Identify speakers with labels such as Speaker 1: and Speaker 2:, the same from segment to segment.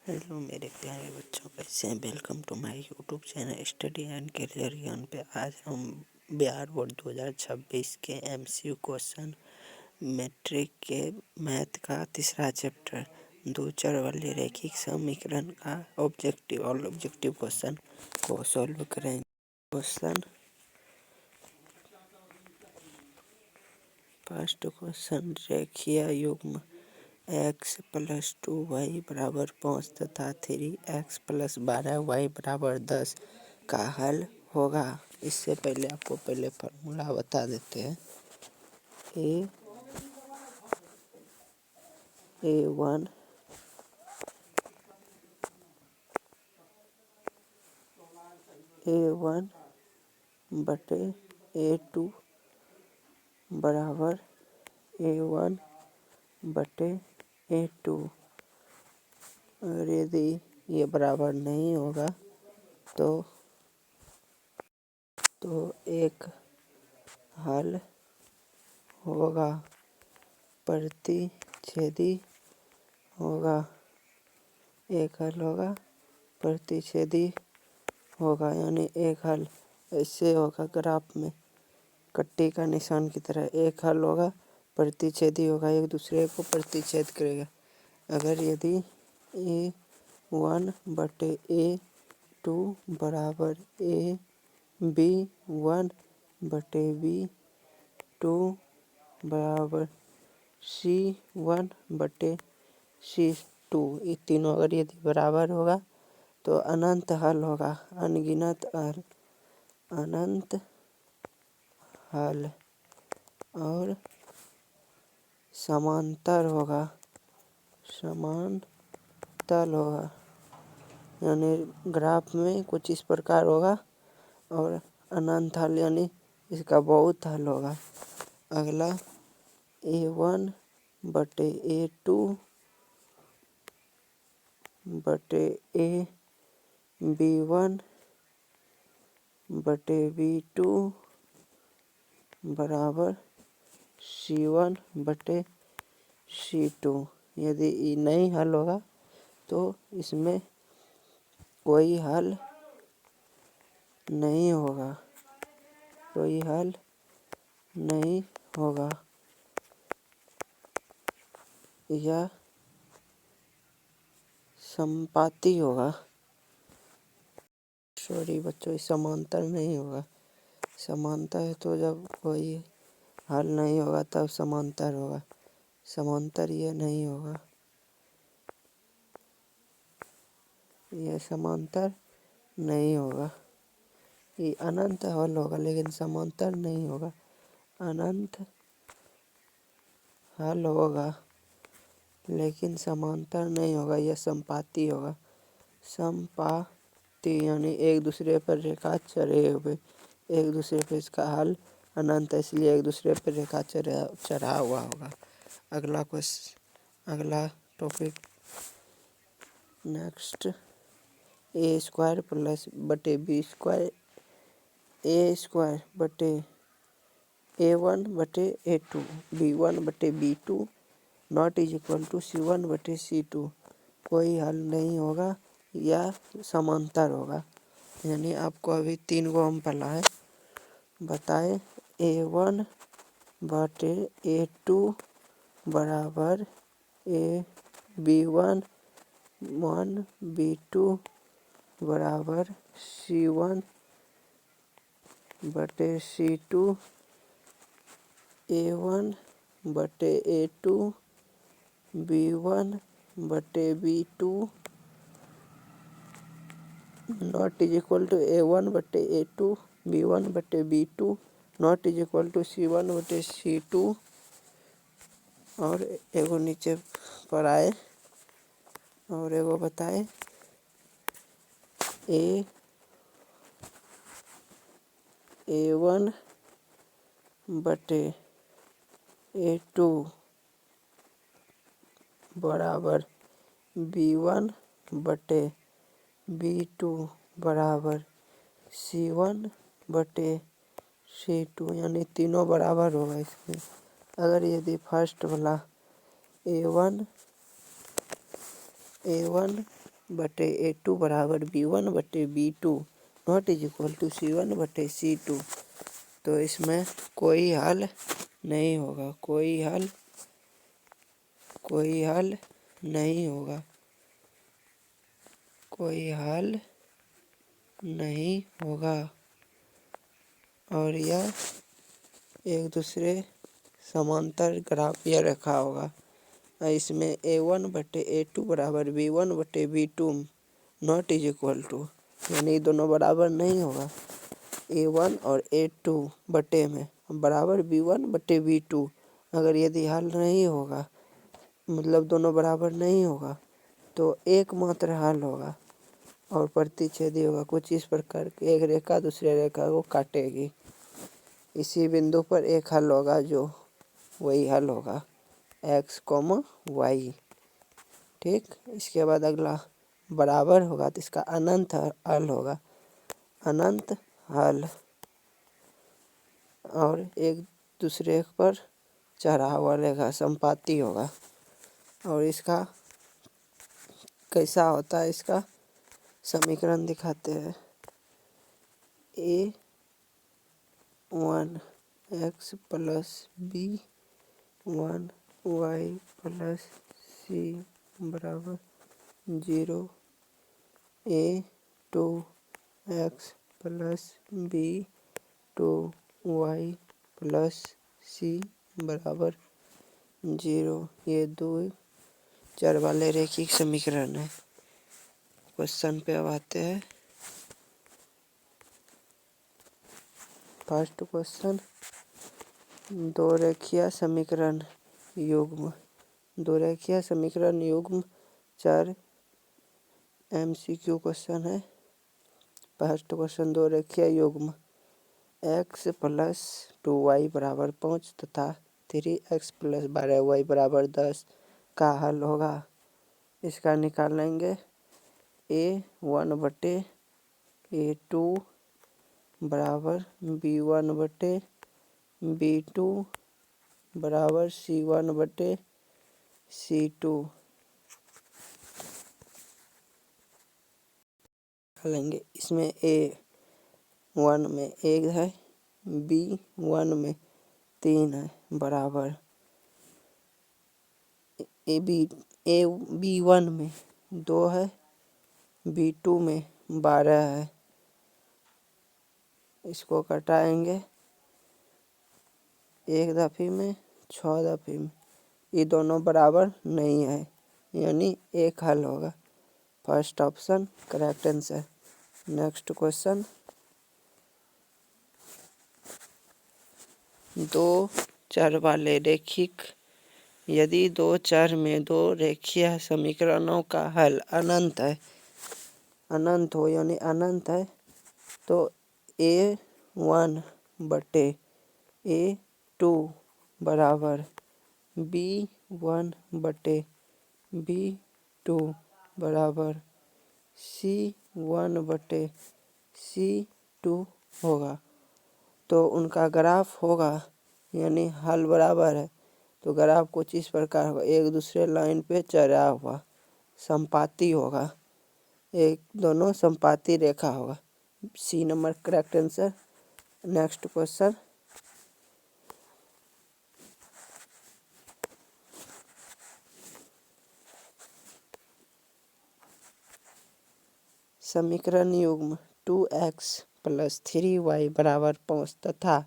Speaker 1: Hello मेरे प्यारे बच्चों, कैसे हैं। Welcome to my YouTube channel study and career Gyan पे। आज हम बिहार बोर्ड 2026 के एमसीक्यू क्वेश्चन मैट्रिक के मैथ का तीसरा चैप्टर दो चर वाले रैखिक समीकरण का ऑब्जेक्टिव क्वेश्चन को सॉल्व करेंगे। फर्स्ट क्वेश्चन, रेखीय युग्म x+2y = 5 तथा 3x+12y = 10 का हल होगा। इससे पहले आपको फार्मूला बता देते हैं। a1 बटे a2 बराबर a1 बटे a2। और यदि ये बराबर नहीं होगा तो एक हल होगा, प्रतिच्छेदी होगा। एक हल होगा, प्रतिच्छेदी होगा, यानी एक हल ऐसे होगा ग्राफ में कट्टी का निशान की तरह। एक हल होगा, प्रतिच्छेदी होगा, एक दूसरे को प्रतिच्छेद करेगा। अगर यदि a1 बटे a2 बराबर b1 बटे b2 बराबर c1 बटे c2, ये तीनों अगर यदि बराबर होगा तो अनंत हल होगा, अनगिनत अनंत हल। और समांतर होगा, यानी ग्राफ में कुछ इस प्रकार होगा। और अनंत हल यानी इसका बहुत हल होगा। अगला a1 बटे a2 बटे b1 बटे b2 बराबर c1 बटे c2। यदि ये नहीं हल होगा तो इसमें कोई हल नहीं होगा, यह समपाती होगा। सॉरी बच्चों, समांतर नहीं होगा। समांतर है तो जब कोई हल नहीं होगा तब समांतर होगा, समांतर ये नहीं होगा, यह समांतर नहीं होगा। ये अनंत हल होगा लेकिन समांतर नहीं होगा। अनंत हल होगा लेकिन समांतर नहीं होगा, यह संपाती होगा। संपाती यानी एक दूसरे पर रेखा चढ़े हुए, एक दूसरे पर इसका हल अनंत है, इसलिए एक दूसरे पर रेखा चढ़ा हुआ होगा। अगला टॉपिक नेक्स्ट, a² बटे b² a² बटे a1 बटे a2 b1 बटे b2 not is equal to c1 बटे c2। कोई हल नहीं होगा, या समांतर होगा। यानी आपको अभी 3 को हम पढ़ा है। बताए a1 बटे a2 बराबर b1 b2 बराबर c1 बटे c2। a1 बटे a2 b1 बटे b2 not is equal to a1 बटे a2 b1 बटे b2 not is equal to c1 बटे c2। और एगो नीचे पढ़ाए और एगो बताए a1 बटे a2 बराबर b1 बटे b2 बराबर c1 बटे c2, यानी तीनों बराबर होगा इसमें। अगर यदि फर्स्ट वाला a1 बटे A2 बराबर B1 बटे B2 not is equal to C1 बटे C2। तो इसमें कोई हल नहीं होगा, कोई हल नहीं होगा, कोई हल नहीं होगा। और यह एक दूसरे समांतर ग्राफ यह रखा होगा। इसमें A1 बटे A2 बराबर B1 बटे B2 not is equal to, यानी दोनों बराबर नहीं होगा। A1 और A2 बटे में बराबर B1 बटे B2, अगर यदि हल नहीं होगा मतलब दोनों बराबर नहीं होगा तो एकमात्र हल होगा और प्रतिच्छेदी होगा। कुछ इस प्रकार की एक रेखा दूसरे रेखा को काटेगी, इसी बिंदु पर एक हल होगा जो वही हल होगा x, y। ठीक, इसके बाद अगला बराबर होगा तो इसका अनंत हल होगा, अनंत हल। और एक दूसरे पर चढ़ा हुआ रेखा संपाती होगा। और इसका कैसा होता है, इसका समीकरण दिखाते हैं। A1 x plus B1 y plus C बराबर 0। A2 x plus B2 y plus C बराबर 0। ये दो चर वाले रैखिक समीकरण है। क्वेश्चन पे अब आते हैं। फर्स्ट क्वेश्चन, दो रेखीय समीकरण युग्म, दो रेखीय समीकरण युग्म चर MCQ क्वेश्चन है। फर्स्ट क्वेश्चन, दो रेखीय युग्म x प्लस 2y बराबर 5 तथा 3x प्लस 12y बराबर 10 का हल होगा। इसका निकालेंगे। A1 बटे A2 बराबर B1 बटे B2 बराबर C1 बटे C2 निकालेंगे। इसमें A1 में 1 है, B1 में 3 है बराबर B1 में 2 है, B2 में 12 है। इसको घटाएंगे एक दफे में 6 दफे में, ये दोनों बराबर नहीं है, यानी एक हल होगा। First option correct answer. Next question, दो चर वाले रैखिक, यदि दो चर में दो रेखीय समीकरणों का हल अनंत है, अनंत हो यानी अनंत है, तो A1 बटे A2 बराबर B1 बटे B2 बराबर C1 बटे C2 होगा। तो उनका ग्राफ होगा, यानी हल बराबर है तो ग्राफ कुछ इस प्रकार होगा, एक दूसरे लाइन पे चढ़ा हुआ संपाती होगा, एक दोनों संपाती रेखा होगा। C number correct answer. Next question, समीकरण युग्म 2x प्लस 3y बराबर 5 तथा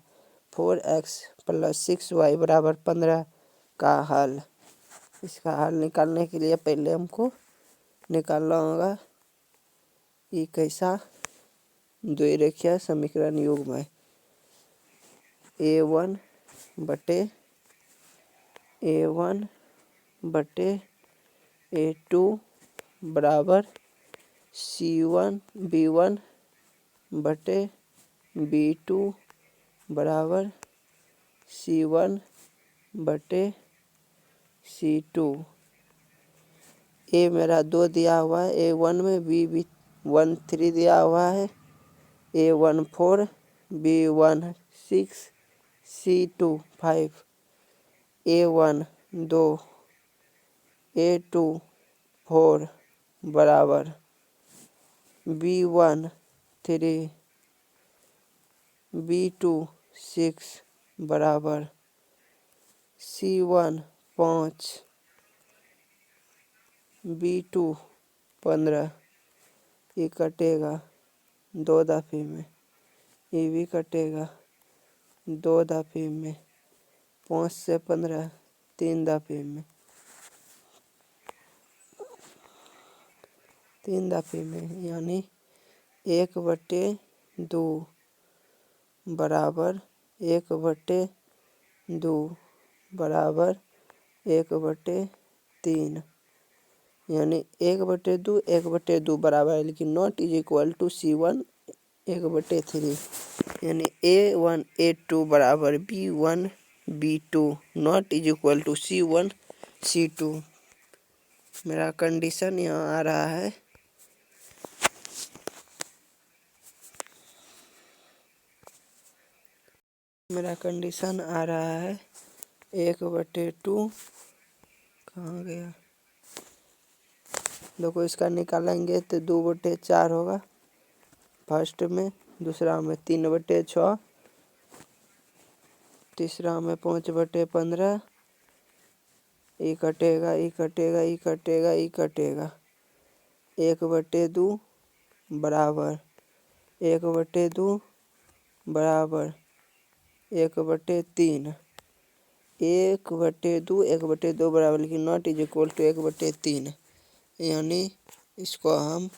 Speaker 1: 4x प्लस 6y बराबर 15 का हल। इसका हल निकालने के लिए पहले हमको निकालना होगा ये कैसा द्विरेखीय समीकरण युग्म है। A1 बटे A2 बराबर B1 बटे B2 बराबर C1 बटे C2। ए मेरा 2 दिया हुआ है, A1 में B1 3 दिया हुआ है, A1 4, B1 6, C2 5, A1 2, A2 4 बराबर B1 3, B2 6 बराबर C1 5, B2 15, ये कटेगा 2 दफ़े में, ये भी कटेगा 2 दफ़े में, 5 से 15 3 दफ़े में, 3 दफ़े में, यानी 1/2 बराबर 1/2 बराबर 1/3, यानी 1/2 1/2 बराबर है, लेकिन not is equal to C1 1/3, यानी A1 A2 बराबर B1 B2 not is equal to C1 C2। मेरा कंडीशन यहाँ आ रहा है। मेरा कंडीशन आ रहा है 1/2 कहाँ गया, देखो इसका निकालेंगे तो 2/4 होगा फर्स्ट में, दूसरा में 3/6, तीसरा में 5/15, ये कटेगा ये कटेगा ये कटेगा ये कटेगा, 1/2 बराबर 1/2 बराबर 1/3, 1/2 1/2 बराबर, लेकिन नॉट इज इक्वल टू 1/3, यानी इसको हम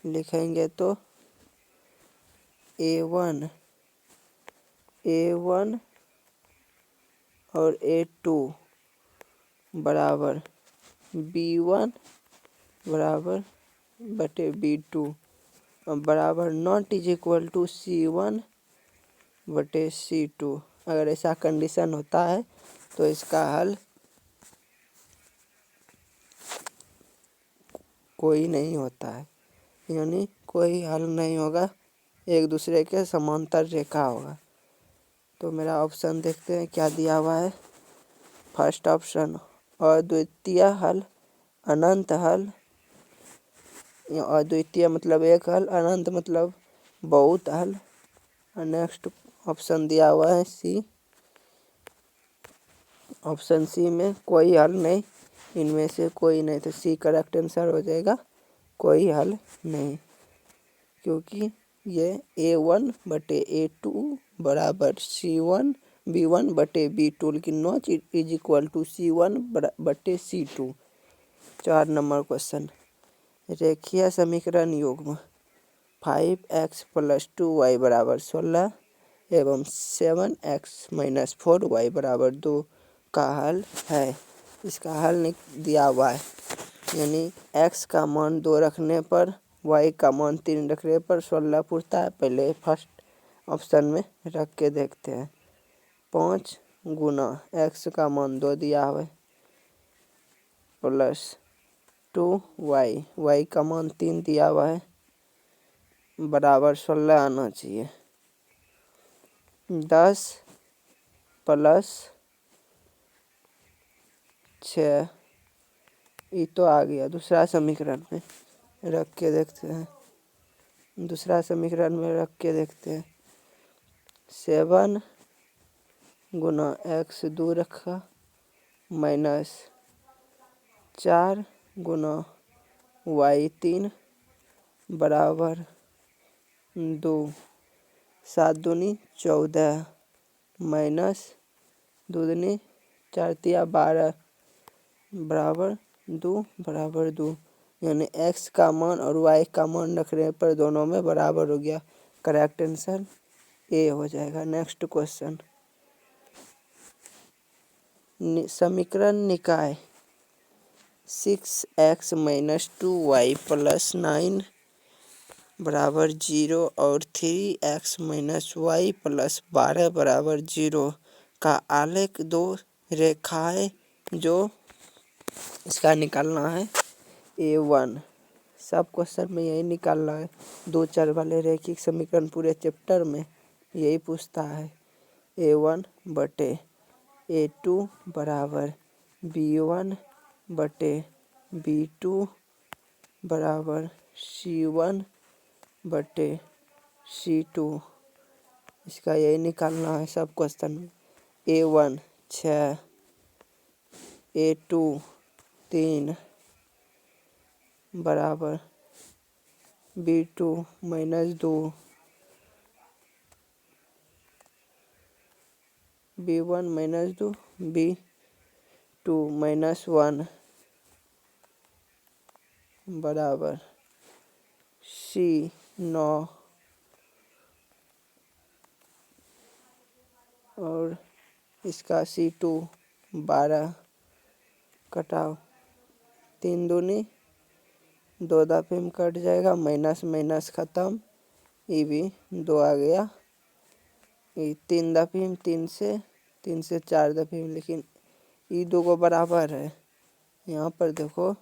Speaker 1: लिखेंगे तो A1 और A2 बराबर B1 बराबर बटे B2 बराबर not is equal to C1 बटे C2। अगर ऐसा कंडीशन होता है तो इसका हल कोई नहीं होता है, यानी कोई हल नहीं होगा, एक दूसरे के समांतर रेखा होगा। तो मेरा ऑप्शन देखते हैं क्या दिया हुआ है। फर्स्ट ऑप्शन अद्वितीय हल, अनंत हल, अद्वितीय मतलब एक हल, अनंत मतलब बहुत हल। नेक्स्ट ऑप्शन दिया हुआ है सी, ऑप्शन सी में कोई हल नहीं, इनमें से कोई नहीं, तो सी करेक्ट आंसर हो जाएगा, कोई हल नहीं, क्योंकि ये A1 बटे A2 बराबर C1 B1 बटे B2, लेकिन not is equal to C1 बटे C2। 4 नंबर क्वेश्चन, रेखीय समीकरण युग्म 5x + 2y बराबर 16 एवं 7x - 4y बराबर 2 का हल है। इसका हल दिया हुआ है, यानी x का मान 2 रखने पर, y का मान 3 रखने पर 16 पूछता है। पहले फर्स्ट ऑप्शन में रख के देखते हैं। 5 गुना x का मान 2 दिया हुआ है प्लस 2y, y का मान 3 दिया हुआ है, बराबर 16 आना चाहिए। 10 प्लस 6, ये तो आ गया। दूसरा समीकरण में रख के देखते हैं, दूसरा समीकरण में रख के देखते हैं। 7 गुना x 2 रखा माइनस 4 गुना y 3 बराबर 2, 7 दूनी 14 माइनस 2 दूनी 4 तिया 12 बराबर 2, यानी x का मान और y का मान रखने पर दोनों में बराबर हो गया। करेक्ट आंसर ए हो जाएगा। नेक्स्ट क्वेश्चन, समीकरण निकाय 6x - 2y + 9 बराबर 0 और 3x - y + 12 बराबर 0 का आलेख 2 रेखाएं जो इसका निकालना है। A1 सब क्वेश्चन में यही निकालना है, 2 चर वाले रैखिक समीकरण पूरे चैप्टर में यही पूछता है। A1 बटे A2 बराबर B1 बटे B2 बराबर C1 बटे C2। इसका यही निकालना है सब क्वेश्चन में। A1 6, A2 3 बराबर B2 -2, B1 -2, B2 -1 बराबर C9 और इसका C2 12 कटाओ 3 दूनी 2 दफे में कट जाएगा, माइनस माइनस ख़त्म, ये भी 2 आ गया। ये 3 दफे में 3 से 4 दफे में, लेकिन ये दो को बराबर है। यहाँ पर देखो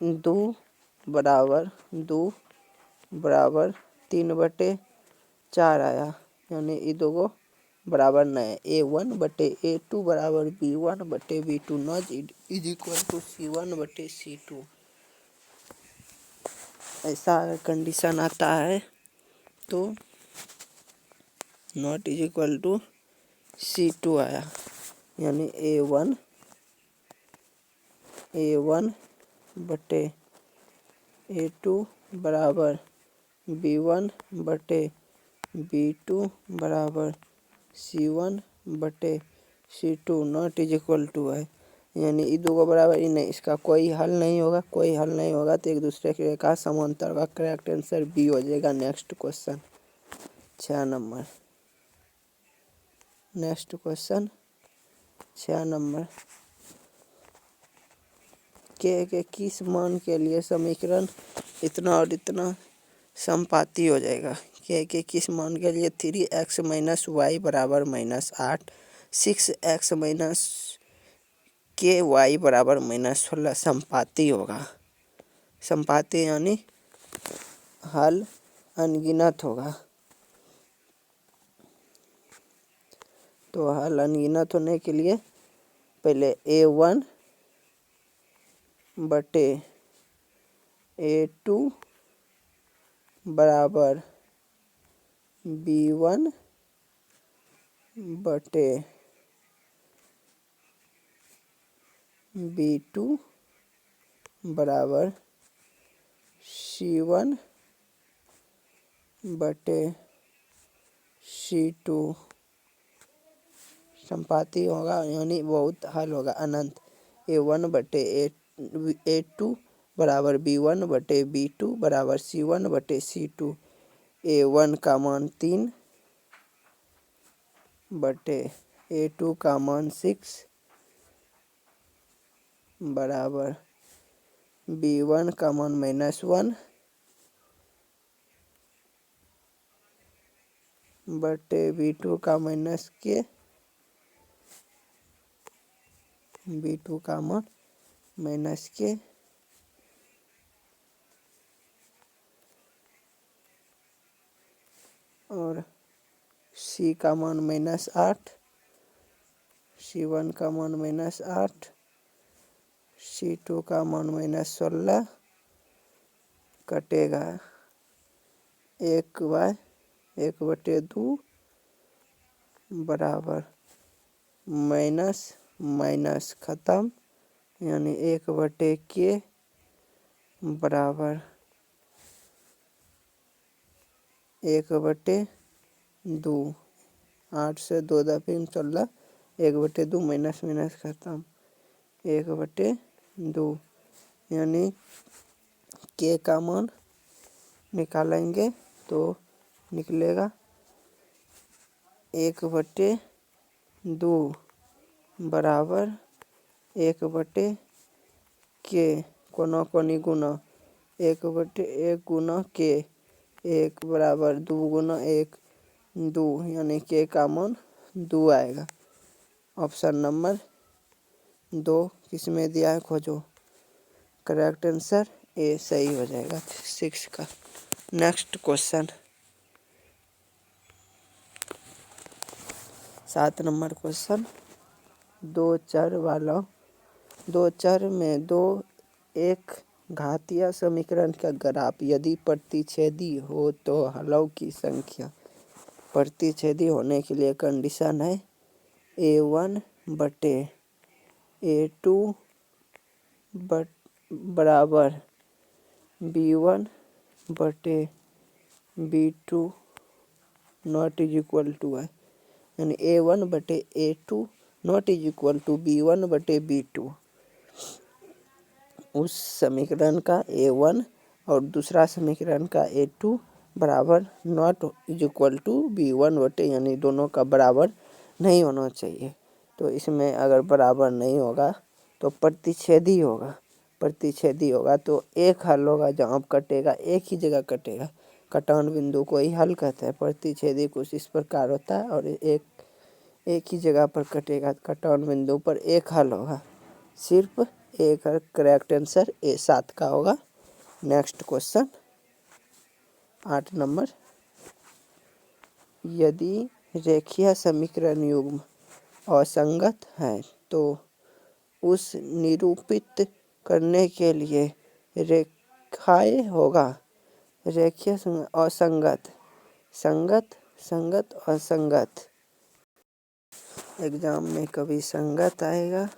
Speaker 1: दो बराबर 3/4 आया, यानी ये दो को बराबर नहीं है। A1/A2 बराबर B1/B2 not is equal to C1/C2। ऐसा कंडीशन आता है तो not is equal to C2 आया, यानी A1/A2 बराबर B1/B2 बराबर C1/C2 not is equal to है, यानी ये दो को बराबर ही नहीं। इसका कोई हल नहीं होगा, तो एक दूसरे के का समांतर का करेक्ट आंसर बी हो जाएगा। Next question 6 number. Next question 6 number. के किस मान के लिए समीकरण इतना और इतना समपाती हो जाएगा। के किस मान के लिए 3x - y बराबर -8, 6x - y बराबर -16 समपाती होगा। समपाती यानी हल अनगिनत होगा। तो हल अनगिनत होने के लिए पहले A1/A2 बराबर B1/B2 बराबर C1/C2 संपाती होगा, यानी बहुत हल होगा अनंत। A1/A2 बराबर B1/B2 बराबर C1/C2। A1 का मान 3 बटे A2 का मान 6 बराबर B1 का मान -1 बटे B2 का B2 का मान -k और C का मान -8, C1 का मान -8, C2 का मान -16 कटेगा 1/2 बराबर माइनस माइनस ख़त्म, यानी 1/k बराबर 1/2। 8 से 2 दफे में 16, 1/2 माइनस माइनस ख़त्म 1/2, यानी के का मान निकालेंगे तो निकलेगा 1/2 बराबर 1/k कोना कोनी गुना 1/1 गुना k, 1 बराबर 2 गुना 1 2, यानी के का मान 2 आएगा। ऑप्शन नंबर 2 किसमें दिया है खोजो। करेक्ट आंसर ए सही हो जाएगा 6 का। Next question 7 number question. दो चर में दो एक घातीय समीकरण का ग्राफ यदि प्रतिच्छेदी हो तो हलों की संख्या। प्रतिच्छेदी होने के लिए कंडीशन है A1 बटे A2 बराबर B1 बटे B2 not is equal to है, यानी A1 बटे A2 not is equal to B1 बटे B2। उस समीकरण का A1 और दूसरा समीकरण का A2 बराबर not is equal to B1 बटे, यानी दोनों का बराबर नहीं होना चाहिए। तो इसमें अगर बराबर नहीं होगा तो प्रतिच्छेदी होगा। प्रतिच्छेदी होगा तो एक हल होगा, जहाँ कटेगा एक ही जगह कटेगा, कटान बिंदु को ही हल कहते हैं। प्रतिच्छेदी कुछ इस प्रकार होता है और एक ही जगह पर कटेगा, कटान बिंदु पर एक हल होगा, सिर्फ एक हल। करेक्ट आंसर A7 का होगा। नेक्स्ट क्वेश्चन 8 नंबर, यदि रेखीय समीकरण युग्म असंगत है तो उस निरूपित करने के लिए रेखाएं होगा। रेखीय असंगत, संगत संगत असंगत। एग्जाम में कभी संगत आएगा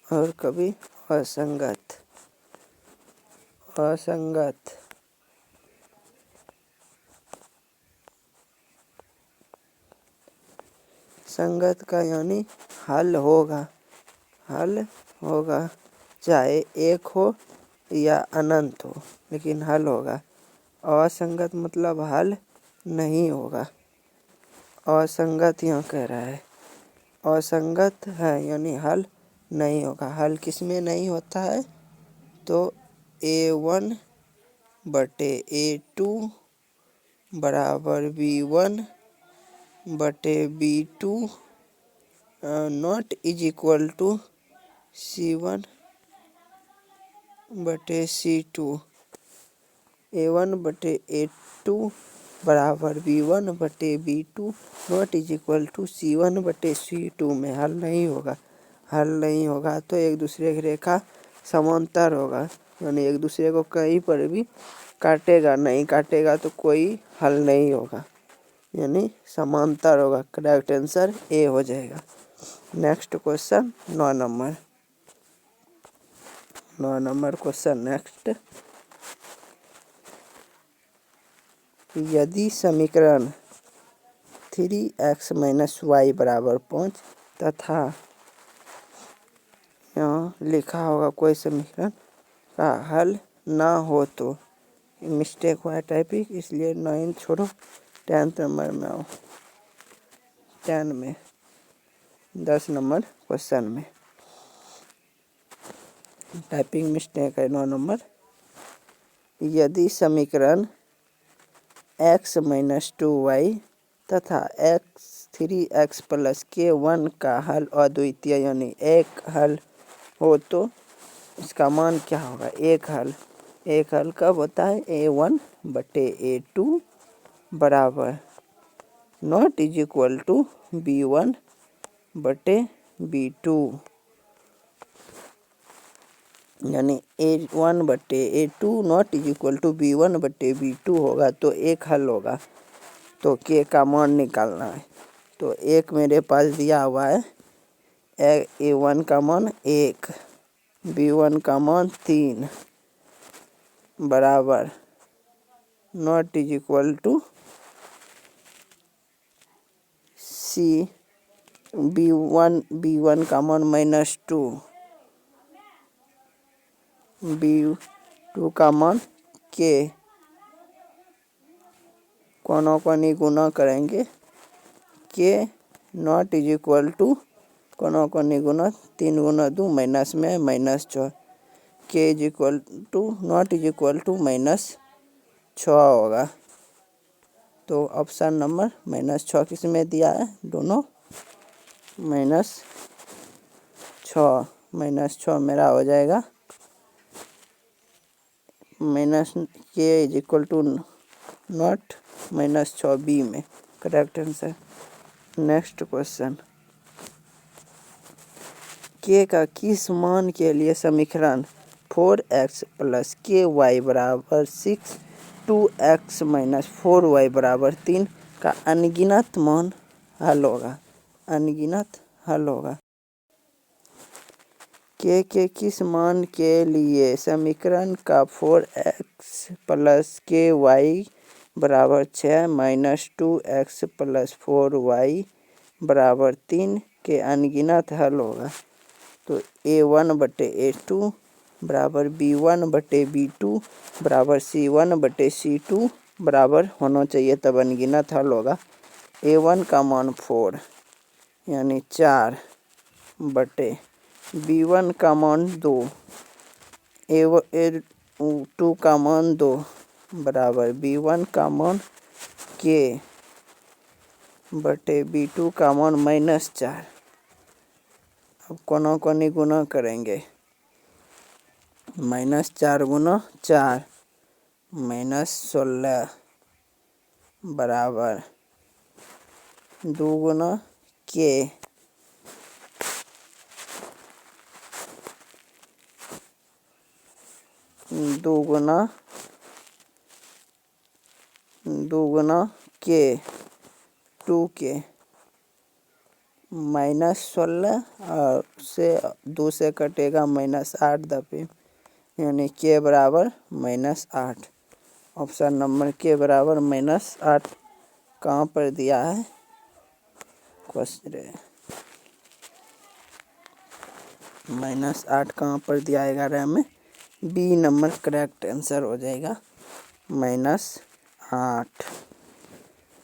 Speaker 1: और कभी असंगत। असंगत संगत का यानी हल होगा, हल होगा, चाहे एक हो या अनंत हो, लेकिन हल होगा। असंगत मतलब हल नहीं होगा। असंगत यहाँ कह रहा है, असंगत है यानी हल नहीं होगा। हल किस में नहीं होता है तो A1 बटे A2 बराबर B1 बटे B2 not is equal to C1 बटे C2। A1 बटे A2 बराबर B1 बटे B2 not is equal to C1 बटे C2 में हल नहीं होगा। हल नहीं होगा तो एक दूसरे की रेखा समांतर होगा, यानी एक दूसरे को कहीं पर भी काटेगा नहीं, काटेगा तो कोई हल नहीं होगा, यानी समांतर होगा। करेक्ट आंसर A हो जाएगा। Next question 9 number, 9 number question next, यदि समीकरण 3x - y बराबर 5 तथा यहाँ लिखा होगा कोई समीकरण का हल ना हो तो, मिस्टेक हुआ है टाइपिंग इसलिए 9 छोड़ो, 10th नंबर में आओ। 10 में 10 नंबर क्वेश्चन में टाइपिंग मिस्टेक है। 9 नंबर, यदि समीकरण x - 2y तथा 3x + k1 का हल अद्वितीय यानी एक हल हो तो इसका मान क्या होगा। एक हल कब होता है A1 बटे A2 बराबर not is equal to B1 बटे B2, यानी A1 बटे A2 not is equal to B1 बटे B2 होगा तो एक हल होगा। तो के का मान निकालना है। तो एक मेरे पास दिया हुआ है, A1 का मान 1, B1 का मान 3 बराबर not is equal to C, B1 का मान -2, B2 का मान K, कोनों को निगुना करेंगे, K not is equal to, कोनों को निगुना 3 गुना 2 माइनस में -6, K is equal to not is equal to -6 होगा। तो ऑप्शन नंबर -6 किस में दिया है, दोनों -6 मेरा हो जाएगा K is equal to not -6 B में। Correct answer. नेक्स्ट क्वेश्चन के का किस मान के लिए समीकरण 4x प्लस के वाई बराबर 6 2x माइनस 4y बराबर 3 का अनगिनत मान हल होगा। अनगिनत हल होगा। के किस मान के लिए समीकरण का 4x प्लस के वाई बराबर 6 माइनस 2x प्लस 4y बराबर 3 के अनगिनत हल होगा। तो a1 बटे a2 बराबर b1 बटे b2 बराबर c1 बटे c2 बराबर होना चाहिए, तब अनगिनत हल होगा। a1 का मान 4 यानी 4 बटे b1 का मान 2 a2 का मान 2 बराबर b1 का मान k बटे b2 का मान -4। अब कोना कोनी गुना करेंगे। -4 गुना 4 -16 बराबर 2 गुना k 2 गुना k 2k -16 और से 2 से कटेगा -8 दफे यानी के बराबर -8। ऑप्शन नंबर के बराबर -8 कहाँ पर दिया है क्वेश्चन -8 कहाँ पर दिया है 11 में। बी नंबर करेक्ट आंसर हो जाएगा -8।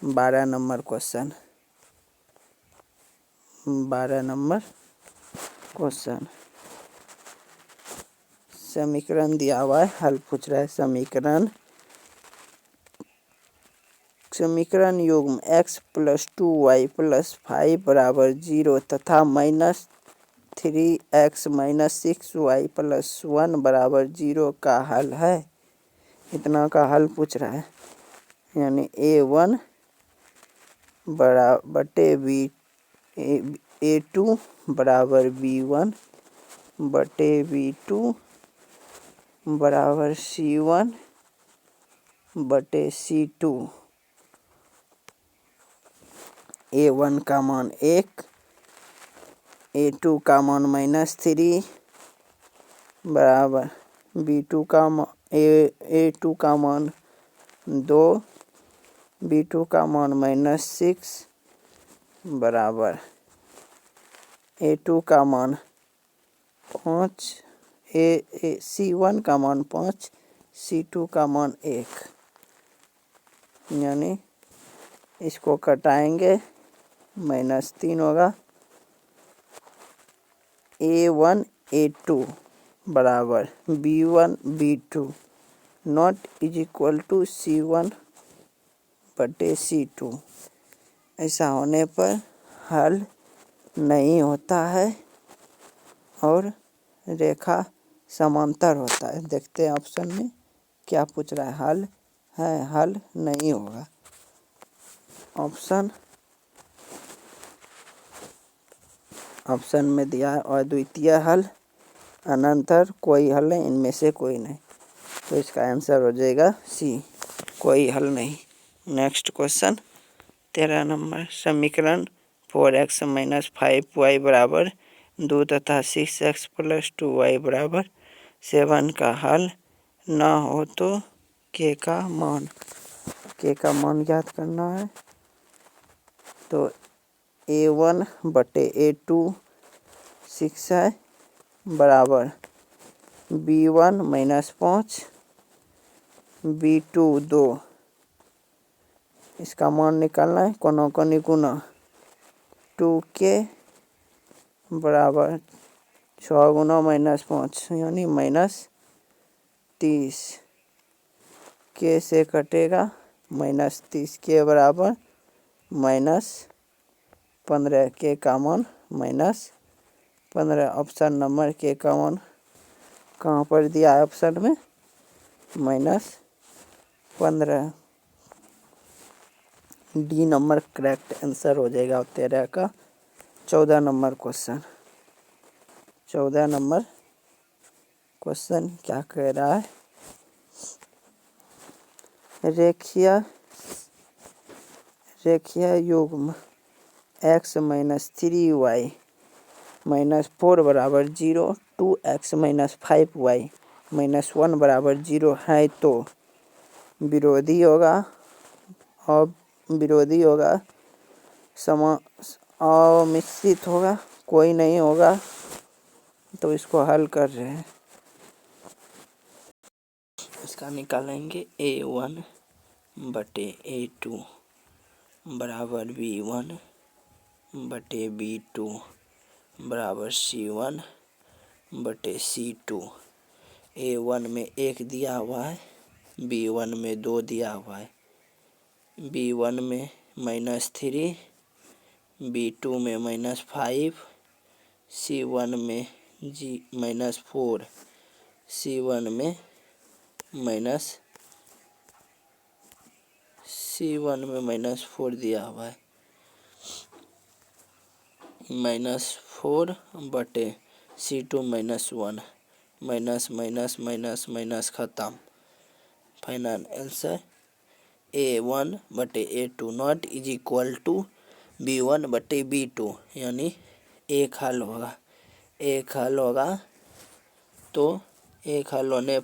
Speaker 1: 12 नंबर क्वेश्चन 12 नंबर क्वेश्चन समीकरण दिया हुआ है, हल पूछ रहा है। समीकरण युग्म x प्लस 2y प्लस 5 बराबर 0 तथा -3x माइनस 6y प्लस 1 बराबर 0 का हल है। इतना का हल पूछ रहा है, यानी a1 बटे a2 बराबर b1 बटे b2 बराबर c1 बटे c2। a1 का मान 1 a2 का मान -3 बराबर b2 का a2 का मान 2 b2 का मान -6 बराबर a2 का मान 5 c1 का मान 5 c2 का मान 1 यानी इसको कटाएंगे -3 होगा। a1 a2 बराबर b1 b2 not is equal to c1 बटे c2। ऐसा होने पर हल नहीं होता है और रेखा समांतर होता है। देखते हैं ऑप्शन में क्या पूछ रहा है। हल है, हल नहीं होगा। ऑप्शन में दिया है अद्वितीय हल, अनंतर, कोई हल नहीं, इनमें से कोई नहीं। तो इसका आंसर हो जाएगा सी, कोई हल नहीं। नेक्स्ट क्वेश्चन 13 नंबर समीकरण 4x माइनस 5y बराबर 2 तथा 6x प्लस 2y बराबर 7 का हल ना हो तो के का मान ज्ञात करना है। तो a1 बटे a2 6 है बराबर b1 -5 b2 2। इसका मान निकालना है, कोना कोनी गुना 2k बराबर 6 गुना -5 यानी -30 k से कटेगा -30 के बराबर -15 के का मान -15। ऑप्शन नंबर के का मान कहाँ पर दिया है ऑप्शन में -15। डी नंबर करेक्ट आंसर हो जाएगा 13 का। 14 नंबर क्वेश्चन 14 नंबर क्वेश्चन क्या कह रहा है, रेखीय युग्म x माइनस 3y माइनस 4 बराबर 0, 2x माइनस 5y माइनस 1 बराबर 0 है तो विरोधी होगा अमिश्रित होगा, कोई नहीं होगा। तो इसको हल कर रहे हैं, इसका निकालेंगे A1 बटे A2 बराबर B1 बटे B2 बराबर C1 बटे C2। A1 में 1 दिया हुआ है, B1 में 2 दिया हुआ है, B1 में -3, B2 में -5, C1 में -4, C1 में -4 दिया हुआ है, -4 बटे C2 -1, minus minus minus minus खत्म। फाइनल आंसर A1 बटे A2 not is equal to B1 बटे B2, यानी एक हल होगा। एक हल होगा तो एक हल होने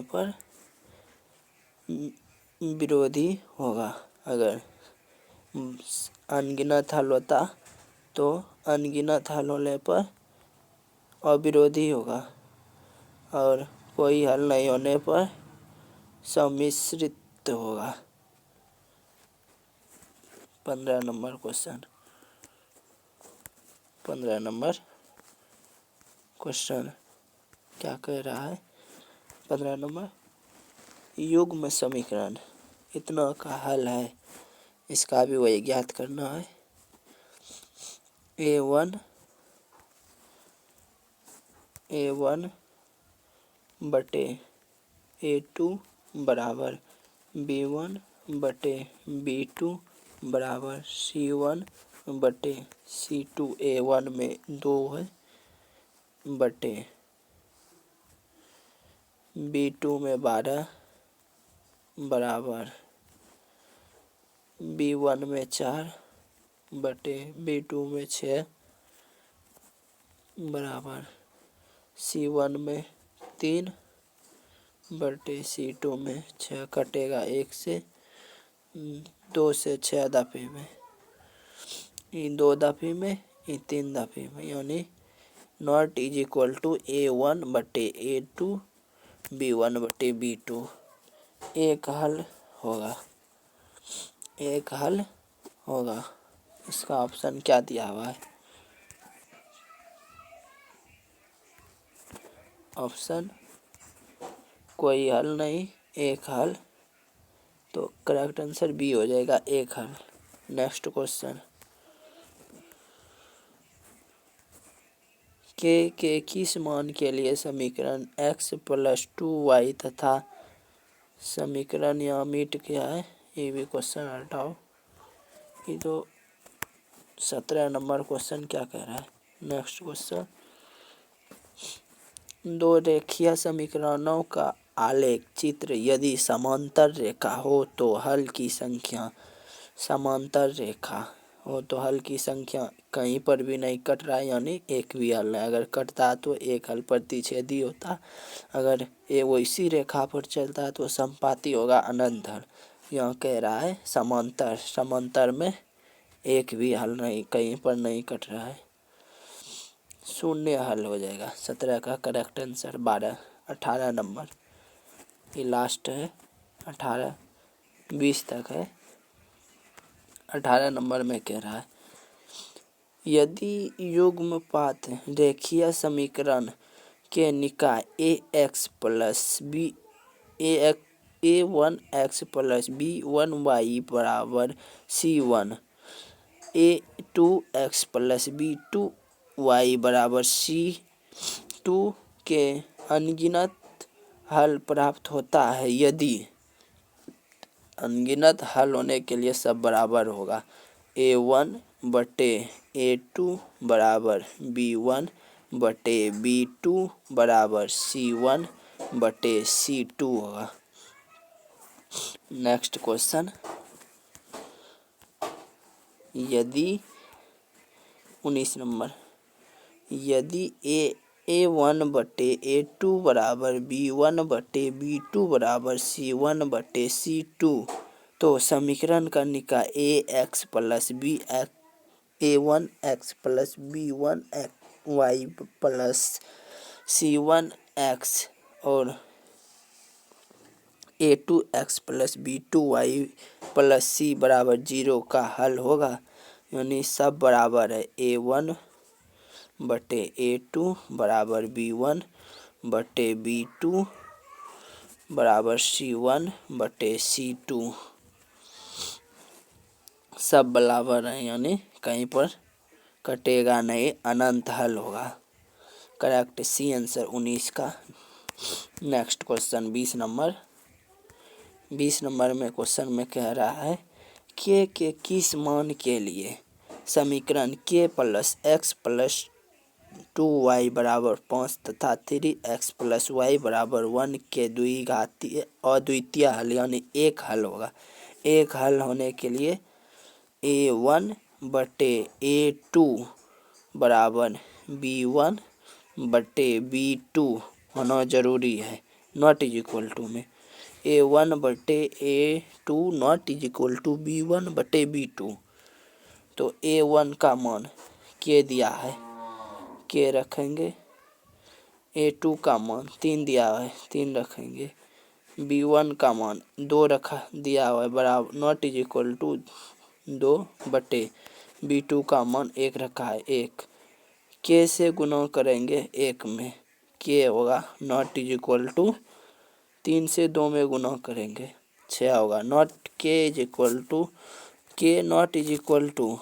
Speaker 1: पर विरोधी होगा। अगर अनगिनत हल होता तो अनगिनत हल होने पर अविरोधी होगा, और कोई हल नहीं होने पर सम्मिश्रित होगा। 15 नंबर क्वेश्चन, 15 नंबर क्वेश्चन क्या कह रहा है, 15 नंबर युग्म समीकरण इतना का हल है, इसका भी वही ज्ञात करना है। A1 बटे A2 बराबर B1 बटे B2 बराबर C1 बटे C2। A1 में 2 है बटे B2 में 12 बराबर B1 में 4 बटे B2 में 6 बराबर C1 में 3 बटे C2 में 6 कटेगा 1 से, 2 से 6 दफे में, 2 दफे में, 3 दफे में, यानी not is equal to A1 बटे A2 B1 बटे B2। एक हल होगा, एक हल होगा। इसका ऑप्शन क्या दिया हुआ है, ऑप्शन कोई हल नहीं, एक हल, तो करेक्ट आंसर बी हो जाएगा, एक हल। नेक्स्ट क्वेश्चन, के किस मान के लिए समीकरण x + 2y तथा समीकरण यहाँ मीट क्या है, ये भी क्वेश्चन हटाओ। ये तो 17 नंबर क्वेश्चन क्या कह रहा है। नेक्स्ट क्वेश्चन, दो रेखीय समीकरणों का आलेख चित्र यदि समांतर रेखा हो तो हल की संख्या, समांतर रेखा हो तो हल की संख्या कहीं पर भी नहीं कट रहा है, यानी एक भी हल है। अगर कटता तो एक हल प्रतिच्छेदी होता, अगर ये वो इसी रेखा पर चलता है तो संपाती होगा, अनंत हल। यहाँ कह रहा है समांतर, समांतर में एक भी हल नहीं, कहीं पर नहीं कट रहा है, शून्य हल हो जाएगा। 17 का करेक्ट आंसर 12। 18 नंबर ये लास्ट है, 18 20 तक है। 18 नंबर में कह रहा है यदि युग्मपात रेखीय समीकरण के निकाय A1x प्लस B1y बराबर C1, A2x प्लस B2y बराबर C2 के अनगिनत हल प्राप्त होता है यदि अनगिनत हल होने के लिए सब बराबर होगा।
Speaker 2: A1 बटे A2 बराबर B1 बटे B2 बराबर C1 बटे C2 होगा। नेक्स्ट क्वेश्चन, यदि 19 नंबर, यदि A1 बटे A2 बराबर B1 बटे B2 बराबर C1 बटे C2 तो समीकरण का निकाय AX plus A1X plus B1Y plus C1X और A2X plus B2Y plus C बराबर 0 का हल होगा। यानी सब बराबर है। A1 बटे A2 बराबर B1 बटे B2 बराबर C1 बटे C2, सब बराबर है यानी कहीं पर कटेगा नहीं, अनंत हल होगा। करेक्ट सी आंसर 19 का। नेक्स्ट क्वेश्चन 20 नंबर, 20 नंबर में क्वेश्चन में कह रहा है के किस मान के लिए समीकरण k plus x plus 2y बराबर 5 तथा 3x प्लस वाई बराबर 1 के द्विघातीय अद्वितीय हल यानी एक हल होगा। एक हल होने के लिए A1 बटे A2 बराबर B1 बटे B2 होना जरूरी है। नॉट इज इक्वल टू में A1 बटे A2 not is equal to B1 बटे B2। तो A1 का मान के दिया है, के रखेंगे। A2 का मान 3 दिया है, 3 रखेंगे। B1 का मान 2 रखा दिया हुआ है बराबर नॉट इज इक्वल टू 2 बटे B2 का मान 1 रखा है 1। के से गुणा करेंगे 1 में, के होगा नॉट इज इक्वल टू 3 से 2 में गुणा करेंगे 6 होगा। Not K is equal to K not is equal to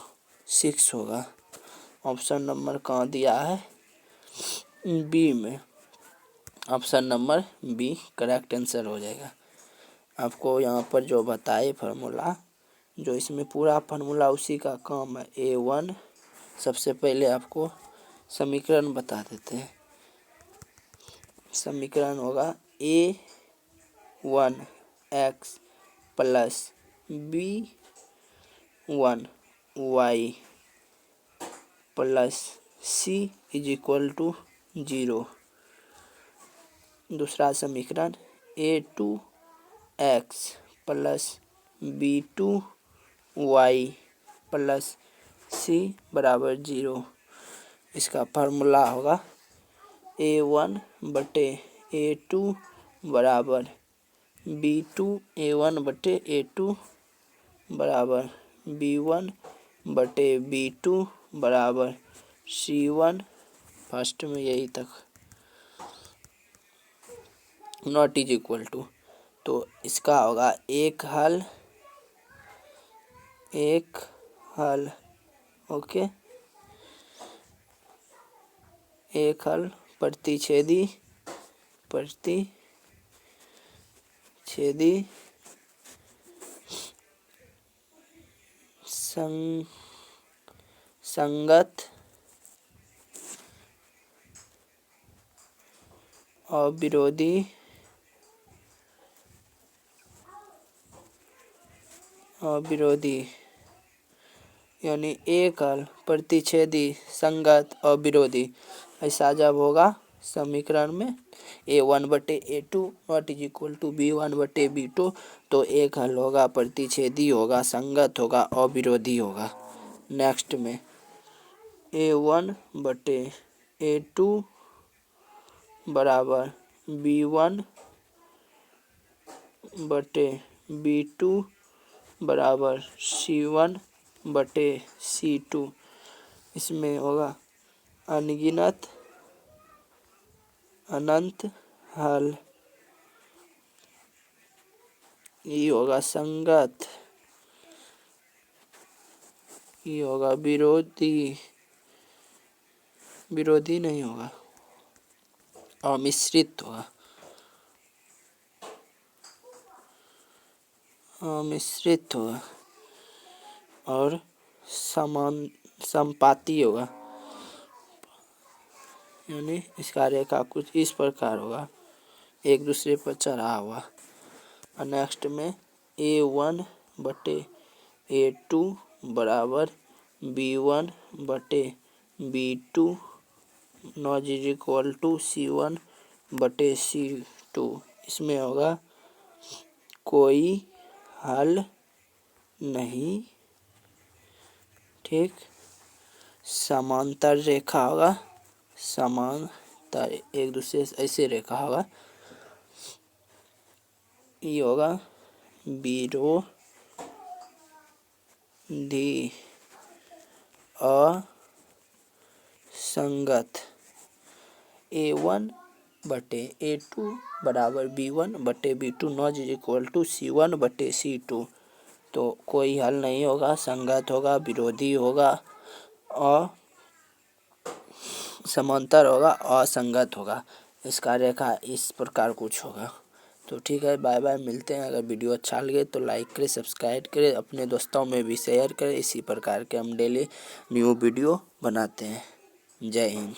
Speaker 2: 6 होगा। ऑप्शन नंबर कहाँ दिया है? बी में। Option number B correct answer हो जाएगा। आपको यहाँ पर जो बताए फार्मूला, जो इसमें पूरा फार्मूला उसी का काम है। A1 सबसे पहले आपको समीकरण बता देते हैं। समीकरण होगा A1 x plus B1 y plus C is equal to 0। दूसरा समीकरण A2 x plus B2 y plus C बराबर 0। इसका फार्मूला होगा A1 बटे A2 बराबर B2 A1 बटे A2 बराबर B1 बटे B2 बराबर C1। फर्स्ट में यही तक नॉट इज इक्वल टू, तो इसका होगा एक हल ओके, एक हल प्रतिच्छेदी संगत और विरोधी यानी एक हल प्रतिच्छेदी संगत और विरोधी। ऐसा जब होगा समीकरण में A1 बटे A2 not is equal to B1 बटे B2 तो एक हल होगा, प्रतिच्छेदी होगा, संगत होगा और विरोधी होगा। नेक्स्ट में A1 बटे A2 बराबर B1 बटे B2 बराबर C1 बटे C2। इसमें होगा अनगिनत अनंत हल। ये होगा संगत, ये होगा विरोधी नहीं होगा और मिश्रित होगा, मिश्रित होगा और समानुपाती होगा, यानी इसका रेखा कुछ इस प्रकार होगा, एक दूसरे पर चढ़ा हुआ। और नेक्स्ट में A1 बटे A2 बराबर B1 बटे B2 not is equal to C1 बटे C2। इसमें होगा कोई हल नहीं, ठीक। समांतर रेखा होगा, समांतर एक दूसरे से ऐसे रेखा होगा, ये होगा विरोधी असंगत। A1 बटे A2 बराबर B1 बटे B2 not is equal to C1 बटे C2। तो कोई हल नहीं होगा, संगत होगा, विरोधी होगा और समांतर होगा, असंगत होगा। इसका रेखा इस प्रकार कुछ होगा। तो ठीक है, बाय बाय, मिलते हैं। अगर वीडियो अच्छा लगे तो लाइक करें, सब्सक्राइब करें, अपने दोस्तों में भी शेयर करें। इसी प्रकार के हम डेली न्यू वीडियो बनाते हैं। जय हिंद।